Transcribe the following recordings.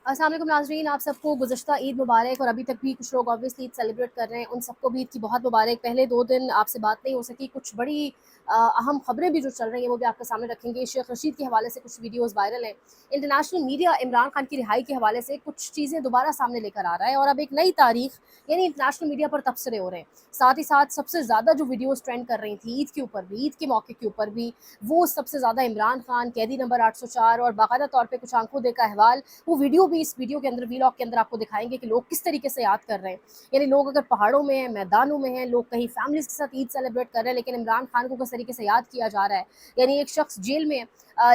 अस्सलाम वालेकुम नाज़रीन, आप सबको गुज़श्ता ईद मुबारक। और अभी तक भी कुछ लोग ऑब्वियसली ईद सेलिब्रेट कर रहे हैं, उन सबको भी ईद की बहुत मुबारक। पहले 2 दिन आपसे बात नहीं हो सकी, कुछ बड़ी अहम खबरें भी जो चल रही हैं वो भी आपके सामने रखेंगे। शेख रशीद के हवाले से कुछ वीडियोज़ वायरल हैं। इंटरनेशनल मीडिया इमरान खान की रिहाई के हवाले से कुछ चीज़ें दोबारा सामने लेकर आ रहा है और अब एक नई तारीख यानी इंटरनेशनल मीडिया पर तबसरे हो रहे हैं। साथ ही साथ सबसे ज़्यादा जो वीडियोज़ ट्रेंड कर रही थी ईद के ऊपर भी, ईद के मौके के ऊपर भी, वो सबसे ज़्यादा इमरान खान, कैदी नंबर 804 और बाकायदा तौर पे कुछ आंखों देखा अहवाल। वो वीडियो भी इस वीडियो के अंदर, वीलॉग के अंदर आपको दिखाएंगे कि लोग किस तरीके से याद कर रहे हैं। यानी लोग अगर पहाड़ों में हैं, मैदानों में हैं, लोग कहीं फैमिलीज के साथ ईद सेलिब्रेट कर रहे हैं, लेकिन इमरान खान को किस तरीके से याद किया जा रहा है। यानी एक शख्स जेल में है,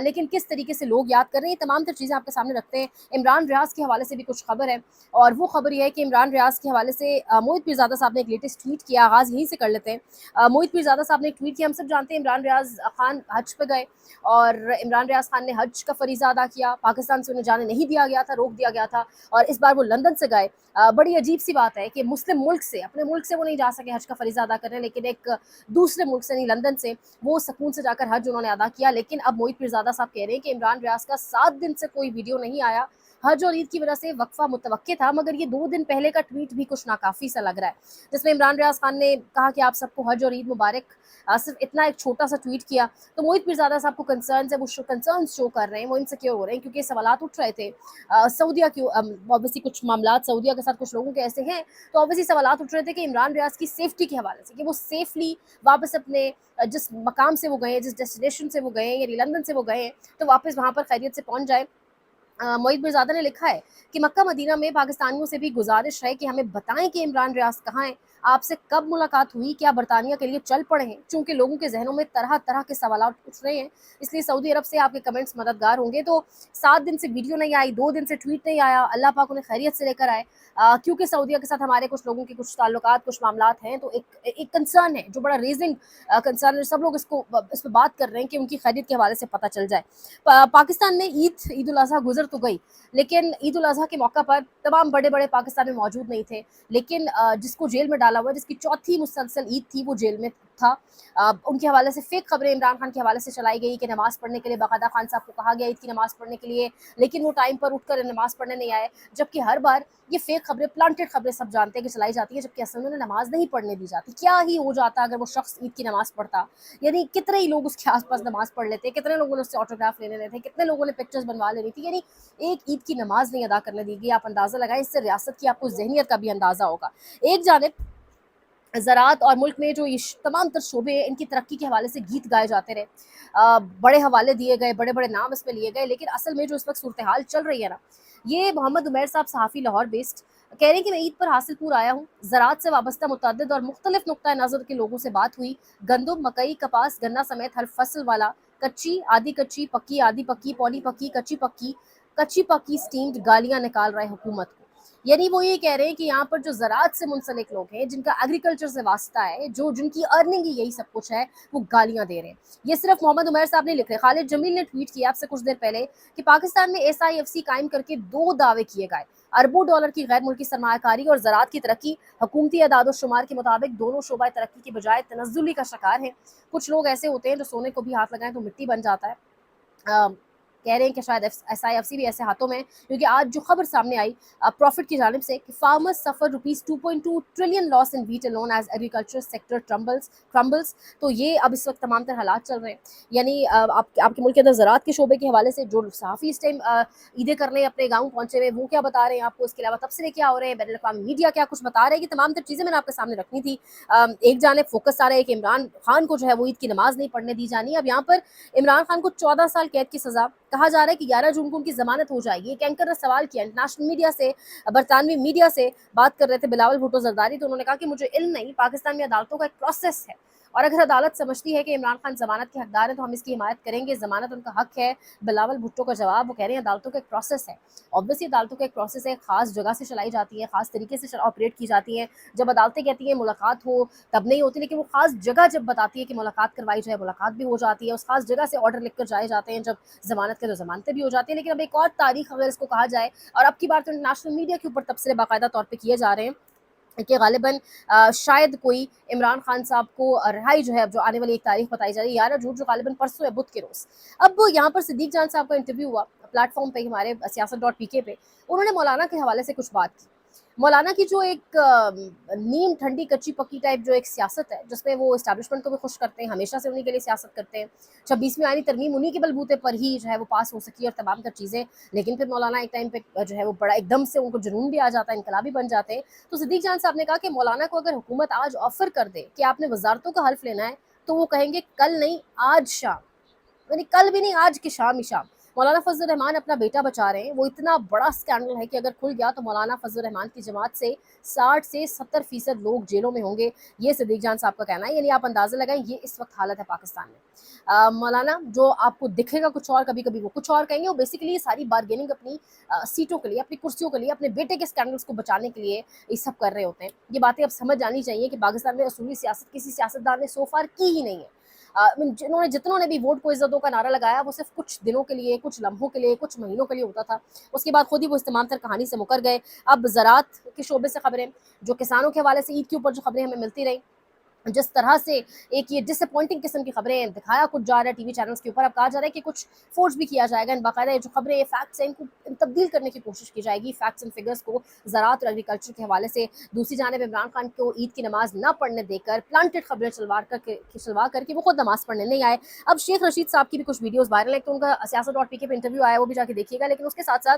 लेकिन किस तरीके से लोग याद कर रहे हैं, ये तमाम तर चीज़ें आपके सामने रखते हैं। इमरान रियाज के हवाले से भी कुछ खबर है, और वो खबर ये है कि इमरान रियाज के हवाले से मोहित पीरज़ादा साहब ने एक लेटेस्ट ट्वीट किया। आगाज़ यहीं से कर लेते हैं। मोहित पीरज़ादा साहब ने एक ट्वीट किया। हम सब जानते हैं इमरान रियाज खान हज पे गए और इमरान रियाज खान ने हज का फरीज़ा अदा किया। पाकिस्तान से उन्हें जाने नहीं दिया गया था, रोक दिया गया था, और इस बार वो लंदन से गए। बड़ी अजीब सी बात है कि मुस्लिम मुल्क से, अपने मुल्क से वो नहीं जा सके हज का फरीज़ा अदा करने, लेकिन एक दूसरे मुल्क से, नहीं लंदन से, वो सकून से जाकर हज उन्होंने अदा किया। लेकिन अब मोहित पीरज़ादा साहब कह रहे हैं कि इमरान रियाज का 7 दिन से कोई वीडियो नहीं आया। हज और ईद की वजह से वक्फा मुतवक्के था, मगर ये 2 दिन पहले का ट्वीट भी कुछ नाकाफ़ी सा लग रहा है, जिसमें इमरान रियाज खान ने कहा कि आप सबको हज और ईद मुबारक। सिर्फ इतना एक छोटा सा ट्वीट किया। तो मोहित पीरज़ादा साहब को कंसर्न्स है, वो कंसर्न्स शो कर रहे हैं, वो इनसिक्योर हो रहे हैं, क्योंकि सवालात उठ रहे थे सऊदिया की। ऑब्वियसली कुछ मामलात सऊदिया के साथ कुछ लोगों के ऐसे हैं, तो ऑब्वियसली सवालात उठ रहे थे कि इमरान रियाज की सेफ्टी के हवाले से, कि वो सेफली वापस अपने जिस मकाम से वो गए, जिस डेस्टिनेशन से वो गए, यानी लंदन से वो गए हैं, तो वापस वहाँ पर खैरियत से पहुँच जाए। मोहित पीरज़ादा ने लिखा है कि मक्का मदीना में पाकिस्तानियों से भी गुजारिश है कि हमें बताएं कि इमरान रियाज कहाँ हैं, आपसे कब मुलाकात हुई, क्या बरतानिया के लिए चल पड़े हैं। चूंकि लोगों के जहनों में तरह तरह के सवाल उठ रहे हैं, इसलिए सऊदी अरब से आपके कमेंट्स मददगार होंगे। तो 7 दिन से वीडियो नहीं आई, 2 दिन से ट्वीट नहीं आया, अल्लाह पाक उन्हें खैरियत से लेकर आए। क्योंकि सऊदिया के साथ हमारे कुछ लोगों के कुछ ताल्लुकात, कुछ मामलात हैं, तो एक कंसर्न है जो बड़ा रेजिंग कंसर्न है। सब लोग इस पर बात कर रहे हैं कि उनकी खैरियत के हवाले से पता चल जाए। पाकिस्तान में ईद उल अजहा गुजर तो गई, लेकिन ईद उल अजहा के मौका पर तमाम बड़े बड़े पाकिस्तान में मौजूद नहीं थे। लेकिन जिसको जेल में डाला हुआ, जिसकी चौथी मुसलसल ईद थी, वो जेल में था। उनके हवाले से फेक खबरें इमरान खान के हवाले से चलाई गई कि नमाज पढ़ने के लिए बाकायदा खान साहब को कहा गया ईद की नमाज पढ़ने के लिए, लेकिन वो टाइम पर उठकर नमाज पढ़ने नहीं आए। जबकि हर बार ये फेक खबरें, प्लांटेड खबरें सब जानते हैं कि चलाई जाती है, जबकि असल में उन्हें नमाज नहीं पढ़ने दी जाती। क्या ही हो जाता अगर वो शख्स ईद की नमाज पढ़ता। यानी कितने ही लोग उसके आसपास नमाज पढ़ लेते, कितने लोगों ने उससे ऑटोग्राफ ले लेने थे, कितने लोगों ने पिक्चर्स बनवा लेनी थी। यानी एक ईद की नमाज नहीं अदा करने दी गई। आप अंदाज़ा लगाएं, इससे रियासत की आपको ज़हनियत का भी अंदाज़ा होगा। एक जानिब ज़राअत और मुल्क में जो ये तमाम तर शोबे हैं, इनकी तरक्की के हवाले से गीत गाए जाते रहे, बड़े हवाले दिए गए, बड़े बड़े नाम इस पे लिए गए, लेकिन असल में जो इस वक्त सूरत हाल चल रही है ना, ये मोहम्मद उमैर साहब सहाफ़ी लाहौर बेस्ड कह रहे हैं कि मैं ईद पर हासिलपुर आया हूँ। ज़राअत से वाबस्ता मुतअद्दिद और मुख्तलिफ नुक्ता नज़र के लोगों से बात हुई। गंदम, मकई, कपास, गन्ना समेत हर फसल वाला कच्ची, आधी कच्ची, पक्की, आधी पक्की, पौनी पक्की, कच्ची पक्की स्टीम्ड गालियाँ निकाल रहे हुकूमत को। यानी वो ये कह रहे हैं कि यहाँ पर जो ज़राअत से मुंसलिक लोग हैं, जिनका एग्रीकल्चर से वास्ता है, जो जिनकी अर्निंग ही यही सब कुछ है, वो गालियाँ दे रहे हैं। ये सिर्फ मोहम्मद उमैर साहब नहीं लिख रहे। खालिद जमील ने ट्वीट किया आपसे कुछ देर पहले कि पाकिस्तान में SIFC कायम करके 2 दावे किए गए, अरबों डॉलर की गैर मुल्की सरमायाकारी और ज़राअत की तरक्की। हुकूमती अदाद-ओ-शुमार के मुताबिक दोनों शोबा तरक्की की बजाय तनज़्ज़ुली का शिकार है। कुछ लोग ऐसे होते हैं जो सोने को भी हाथ लगाएं तो मिट्टी बन जाता है। अ, कह रहे हैं कि शायद SIFC भी ऐसे हाथों में है, क्योंकि आज जो खबर सामने आई प्रॉफिट की जानिब से कि farmers suffer ₹2.2 trillion loss in wheat alone as agriculture sector crumbles. तो ये अब इस वक्त तमाम तर हालात चल रहे हैं। यानी आपके मुल्क के अंदर ज़राअत के शोबे के हवाले से जो सहाफ़ी इस टाइम ईदें करने अपने गाँव पहुँचे हुए, वो क्या बता रहे हैं आपको, इसके अलावा तबसरे क्या हो रहे हैं, बैनुल अक़वामी मीडिया क्या कुछ बता रहे हैं, कि तमाम तर चीज़ें मैंने आपके सामने रखनी थी। एक जानिब फोकस आ रहा है कि इमरान खान को जो है वो ईद की नमाज नहीं पढ़ने दी जानी। अब यहाँ पर इमरान खान को 14 साल कैद की सज़ा, कहा जा रहा है कि 11 जून को उनकी ज़मानत हो जाएगी। एक एंकर ने सवाल किया इंटरनेशनल मीडिया से, बरतानवी मीडिया से बात कर रहे थे बिलावल भुट्टो जरदारी, तो उन्होंने कहा कि मुझे इल्म नहीं, पाकिस्तान में अदालतों का एक प्रोसेस है, और अगर अदालत समझती है कि इमरान खान ज़मानत के हकदार हैं तो हम इसकी हिमायत करेंगे, ज़मानत उनका हक है। बिलावल भुट्टो का जवाब, वो कह रहे हैं अदालतों का एक प्रोसेस है। ऑब्वियसली अदालतों का एक प्रोसेस है, ख़ास जगह से चलाई जाती है, ख़ास तरीके से ऑपरेट की जाती है। जब अदालतें कहती हैं मुलाकात हो तब नहीं होती, लेकिन वो ख़ास जगह जब बताती है कि मुलाकात करवाई जाए, मुलाकात भी हो जाती है। उस ख़ास जगह से ऑर्डर लिख कर जाए जाते हैं, जब ज़मानत के तो ज़मानतें भी हो जाती हैं। लेकिन अब एक और तारीख अगर इसको कहा जाए, और अब की बार तो इंटरनेशनल मीडिया के ऊपर तबसरे बाकायदा तौर पे किए जा रहे हैं कि गालिबन शायद कोई इमरान खान साहब को रिहाई जो है, अब जो आने वाली एक तारीख बताई जा रही है 11 जून, जो गालिबन परसों है, बुध के रोज़। अब यहाँ पर सिद्दीक जान साहब का इंटरव्यू हुआ, प्लेटफॉर्म पे हमारे siyaasat.pk पे, उन्होंने मौलाना के हवाले से कुछ बात की। मौलाना की जो एक नीम ठंडी कच्ची पक्की टाइप जो एक सियासत है, जिसमें वो इस्टेब्लिशमेंट को भी खुश करते हैं, हमेशा से उन्हीं के लिए सियासत करते हैं। 26वीं आईनी तरमीम उन्हीं के बलबूते पर ही जो है वो पास हो सकी और तमाम तर चीज़ें। लेकिन फिर मौलाना एक टाइम पे जो है वो बड़ा एकदम से उनको जुनून भी आ जाता है, इनकलाबी बन जाते हैं। तो सिद्दीक जान साहब ने कहा कि मौलाना को अगर हुकूमत आज ऑफ़र कर दे कि आपने वज़ारतों का हल्फ़ लेना है, तो वो कहेंगे कल नहीं आज शाम। यानी कल भी नहीं, आज की शाम ही शाम। मौलाना फजल रहमान अपना बेटा बचा रहे हैं। वो इतना बड़ा स्कैंडल है कि अगर खुल गया तो मौलाना फजल रहमान की जमात से 60 से 70% लोग जेलों में होंगे। ये सिद्दीक जान साहब का कहना है। यानी आप अंदाज़ा लगाएं ये इस वक्त हालत है पाकिस्तान में। मौलाना जो आपको दिखेगा कुछ और, कभी कभी वो कुछ और कहेंगे। वो बेसिकली ये सारी बार्गेनिंग अपनी सीटों के लिए, अपनी कुर्सियों के लिए, अपने बेटे के स्कैंडल्स को बचाने के लिए ये सब कर रहे होते हैं। ये बातें अब समझ आनी चाहिए कि पाकिस्तान में असूली सियासत किसी सियासतदान ने सो फार की ही नहीं है। जितनों ने भी वोट को इज्जतों का नारा लगाया, वो सिर्फ कुछ दिनों के लिए, कुछ लम्हों के लिए, कुछ महीनों के लिए होता था। उसके बाद खुद ही वो इस तमाम तर कहानी से मुकर गए। अब ज़राअत के शोबे से खबरें, जो किसानों के हवाले से ईद के ऊपर जो खबरें हमें मिलती रहीं, जिस तरह से एक ये डिसअपॉइंटिंग किस्म की खबरें दिखाया कुछ जा रहा है टीवी चैनल्स के ऊपर, अब कहा जा रहा है कि कुछ फोर्स भी किया जाएगा। इन बाकायदा जो खबरें, ये फैक्ट्स हैं, इनको तब्दील करने की कोशिश की जाएगी, फैक्ट्स एंड फिगर्स को ज़राअत और एग्रीकल्चर के हवाले से। दूसरी जानब इमरान खान को ईद की नमाज न पढ़ने देकर प्लांटेड खबरें चलवा करके वो खुद नमाज पढ़ने नहीं आए। अब शेख रशीद साहब की भी कुछ वीडियोज़ वायरल है, तो उनका siyaasat.pk पे इंटरव्यू आया, वो भी जाके देखिएगा। लेकिन उसके साथ साथ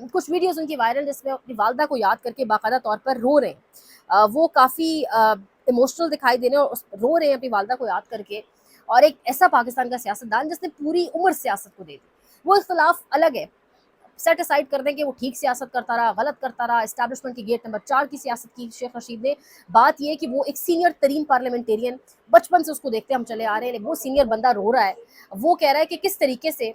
कुछ वीडियोज़ उनकी वायरल जिसमें अपनी वालदा को याद करके बाकायदा तौर पर रो रहे हैं। वो काफ़ी इमोशनल दिखाई दे रहे हैं और रो रहे हैं अपनी वालदा को याद करके। और एक ऐसा पाकिस्तान का सियासतदान जिसने पूरी उम्र सियासत को दे दी, वो इख्तलाफ अलग है, सेट असाइड कर दें कि वो ठीक सियासत करता रहा, गलत करता रहा, एस्टैब्लिशमेंट की गेट नंबर 4 की सियासत की शेख रशीद ने। बात ये है कि वो एक सीनियर तरीन पार्लियामेंटेरियन, बचपन से उसको देखते हम चले आ रहे हैं, वो सीनियर बंदा रो रहा है। वो कह रहा है कि किस तरीके से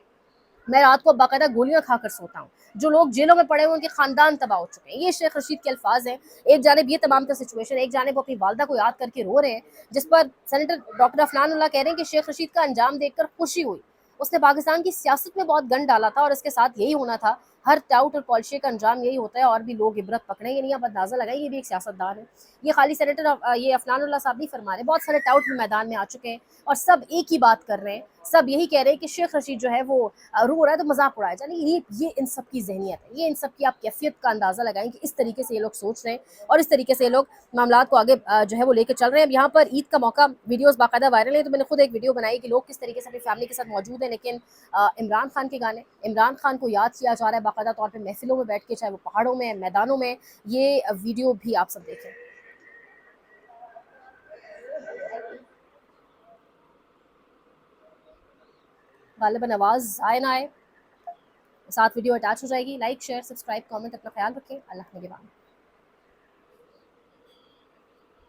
मैं रात को बाकायदा गोलियां खाकर सोता हूँ, जो लोग जेलों में पड़े हुए उनके खानदान तबाह हो चुके हैं। ये शेख रशीद के अल्फाज हैं। एक जानिब ये तमाम तर सिचुएशन, एक जानिब वो अपनी वालदा को याद करके रो रहे हैं, जिस पर सेनेटर डॉक्टर अफनानुल्लाह कह रहे हैं कि शेख रशीद का अंजाम देखकर खुशी हुई। उसने पाकिस्तान की सियासत में बहुत गंद डाला था और इसके साथ यही होना था। हर टाउट और पॉलिशी का अंजाम यही होता है और भी लोग इबरत पकड़ेंगे नहीं। आप अंदाजा लगाएं, ये भी एक सियासतदान है। ये खाली सेनेटर ये अफनानुल्लाह साहब नहीं फरमा रहे, बहुत सारे टाउट भी मैदान में आ चुके हैं और सब एक ही बात कर रहे हैं। सब यही कह रहे हैं कि शेख रशीद जो है वो रो रहा है तो मजाक उड़ाया जाए। ये इन सब की जहनियत है, ये इन सब की आप कैफियत का अंदाज़ा लगाएं कि इस तरीके से ये लोग सोच रहे हैं और इस तरीके से ये लोग मामलात को आगे जो है वो लेकर चल रहे हैं। अब यहाँ पर ईद का मौका वीडियोस बाकायदा वायरल है, तो मैंने खुद एक वीडियो बनाई कि लोग किस तरीके से अपनी फैमिली के साथ मौजूद हैं, लेकिन इमरान खान के गाने, इमरान खान को याद किया जा रहा है बाकायदा तौर पर महफिलों में बैठ के, चाहे वो पहाड़ों में, मैदानों में। ये वीडियो भी आप सब देखें। गालिबन आवाज़ आए ना आए, साथ वीडियो अटैच हो जाएगी। लाइक शेयर सब्सक्राइब कमेंट, अपना ख्याल रखें। अल्लाह निगहबान।